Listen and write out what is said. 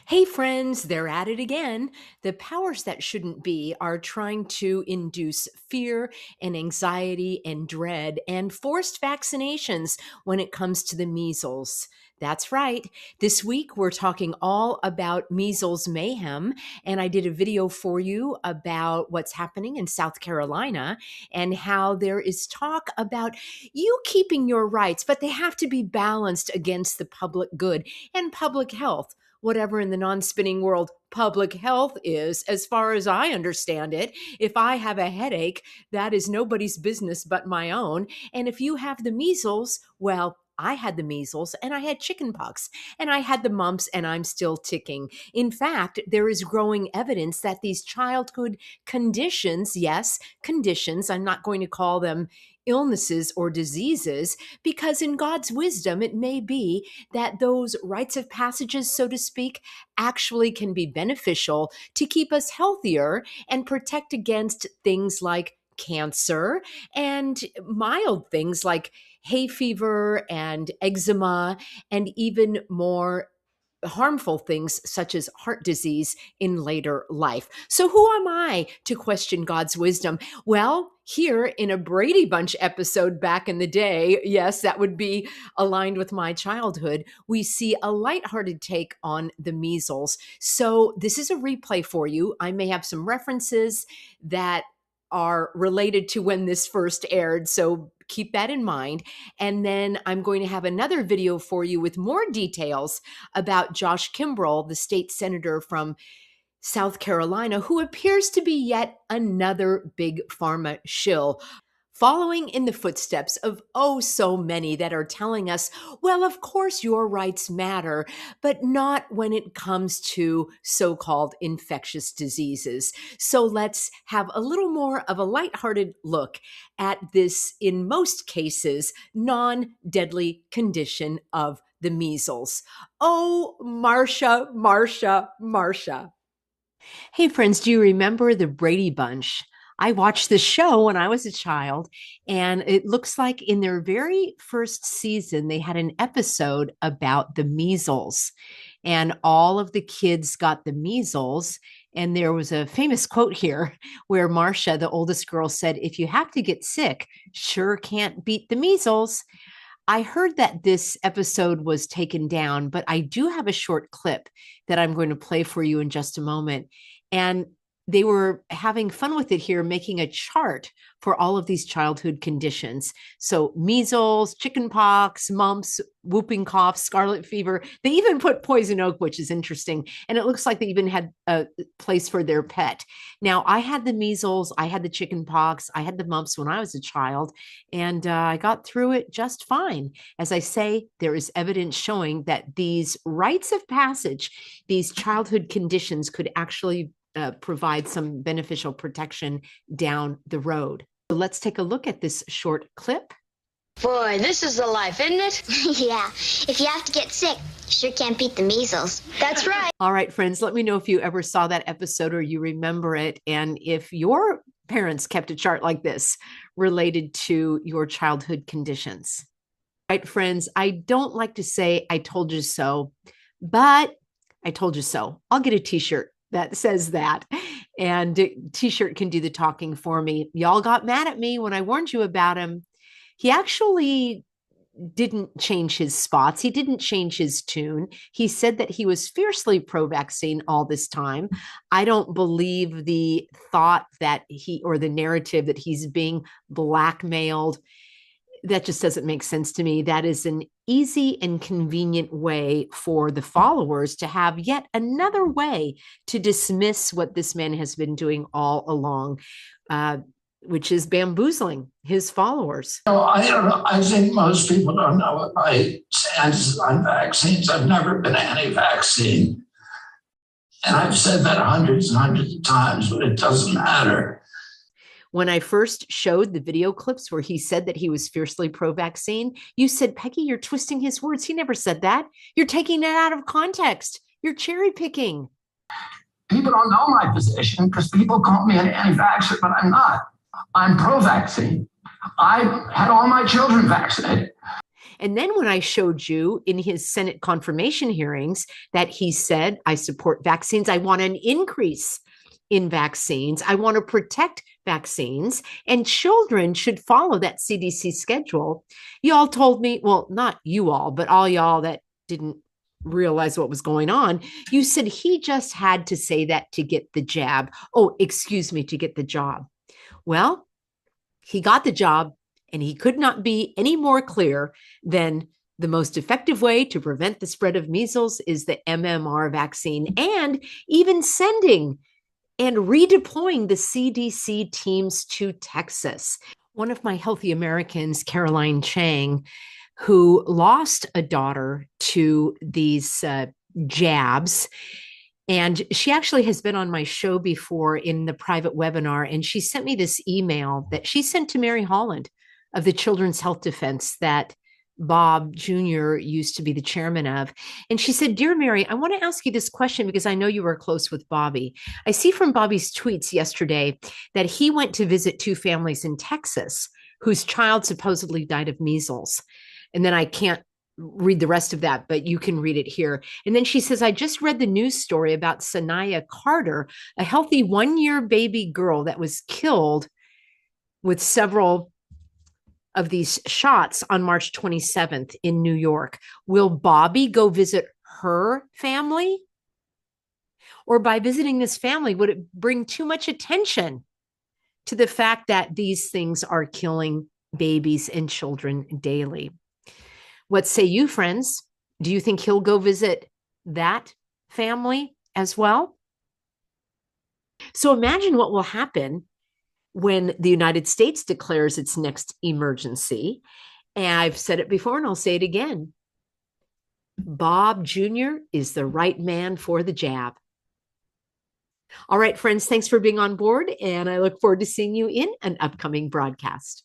Hey, friends, they're at it again. The powers that shouldn't be are trying to induce fear and anxiety and dread and forced vaccinations when it comes to the measles. That's right. This week, we're talking all about measles mayhem. And I did a video for you about what's happening in South Carolina and how there is talk about you keeping your rights, but they have to be balanced against the public good and public health, whatever in the non-spinning world public health is, as far as I understand it. If I have a headache, that is nobody's business but my own. And if you have the measles, well, I had the measles and I had chickenpox and I had the mumps and I'm still ticking. In fact, there is growing evidence that these childhood conditions, yes, conditions, I'm not going to call them illnesses or diseases, because in God's wisdom, it may be that those rites of passages, so to speak, actually can be beneficial to keep us healthier and protect against things like cancer and mild things like hay fever and eczema, and even more harmful things such as heart disease in later life. So, who am I to question God's wisdom? Well, here in a Brady Bunch episode back in the day, yes, that would be aligned with my childhood, we see a lighthearted take on the measles. So, this is a replay for you. I may have some references that are related to when this first aired. So, keep that in mind. And then I'm going to have another video for you with more details about Josh Kimbrell, the state senator from South Carolina, who appears to be yet another big pharma shill, following in the footsteps of oh so many that are telling us, well, of course your rights matter, but not when it comes to so-called infectious diseases. So let's have a little more of a lighthearted look at this, in most cases, non-deadly condition of the measles. Oh, Marcia, Marcia, Marcia. Hey, friends, do you remember the Brady Bunch? I watched this show when I was a child, and it looks like in their very first season, they had an episode about the measles, and all of the kids got the measles. And there was a famous quote here where Marcia, the oldest girl, said, "If you have to get sick, sure can't beat the measles." I heard that this episode was taken down, but I do have a short clip that I'm going to play for you in just a moment. And they were having fun with it here, making a chart for all of these childhood conditions. So measles, chickenpox, mumps, whooping cough, scarlet fever. They even put poison oak, which is interesting. And it looks like they even had a place for their pet. Now, I had the measles, I had the chickenpox, I had the mumps when I was a child, and I got through it just fine. As I say, there is evidence showing that these rites of passage, these childhood conditions could actually provide some beneficial protection down the road. So let's take a look at this short clip. Boy, this is the life, isn't it? Yeah, if you have to get sick, you sure can't beat the measles. That's right. All right, friends, let me know if you ever saw that episode or you remember it, and if your parents kept a chart like this related to your childhood conditions. All right, friends, I don't like to say I told you so, but I told you so. I'll get a t-shirt that says that, and t-shirt can do the talking for me. Y'all got mad at me when I warned you about him. He actually didn't change his spots. He didn't change his tune. He said that he was fiercely pro-vaccine all this time. I don't believe the thought that or the narrative that he's being blackmailed. That just doesn't make sense to me. That is an easy and convenient way for the followers to have yet another way to dismiss what this man has been doing all along, which is bamboozling his followers. I don't know. I think most people don't know what my stance on vaccines. I've never been anti-vaccine. And I've said that hundreds and hundreds of times, but it doesn't matter. When I first showed the video clips where he said that he was fiercely pro-vaccine, you said, Peggy, you're twisting his words. He never said that. You're taking it out of context. You're cherry picking. People don't know my position because people call me an anti-vaxxer, but I'm not. I'm pro-vaccine. I had all my children vaccinated. And then when I showed you in his Senate confirmation hearings that he said, I support vaccines, I want an increase in vaccines, I want to protect vaccines, and children should follow that CDC schedule. Y'all told me, well, not you all, but all y'all that didn't realize what was going on. You said he just had to say that to get the jab. Oh, excuse me, to get the job. Well, he got the job, and he could not be any more clear than the most effective way to prevent the spread of measles is the MMR vaccine, and even sending and redeploying the CDC teams to Texas. One of my Healthy Americans, Caroline Chang, who lost a daughter to these jabs, and she actually has been on my show before in the private webinar. And she sent me this email that she sent to Mary Holland of the Children's Health Defense that Bob Jr. used to be the chairman of. And she said, Dear Mary, I want to ask you this question because I know you were close with Bobby. I see from Bobby's tweets yesterday that he went to visit two families in Texas whose child supposedly died of measles. And then I can't read the rest of that, but you can read it here. And then she says, I just read the news story about Sanaya Carter, a healthy 1-year baby girl that was killed with several of these shots on March 27th in New York. Will Bobby go visit her family? Or by visiting this family, would it bring too much attention to the fact that these things are killing babies and children daily? What say you, friends? Do you think he'll go visit that family as well? So imagine what will happen when the United States declares its next emergency. And I've said it before and I'll say it again. Bob Jr. is the right man for the jab. All right, friends, thanks for being on board. And I look forward to seeing you in an upcoming broadcast.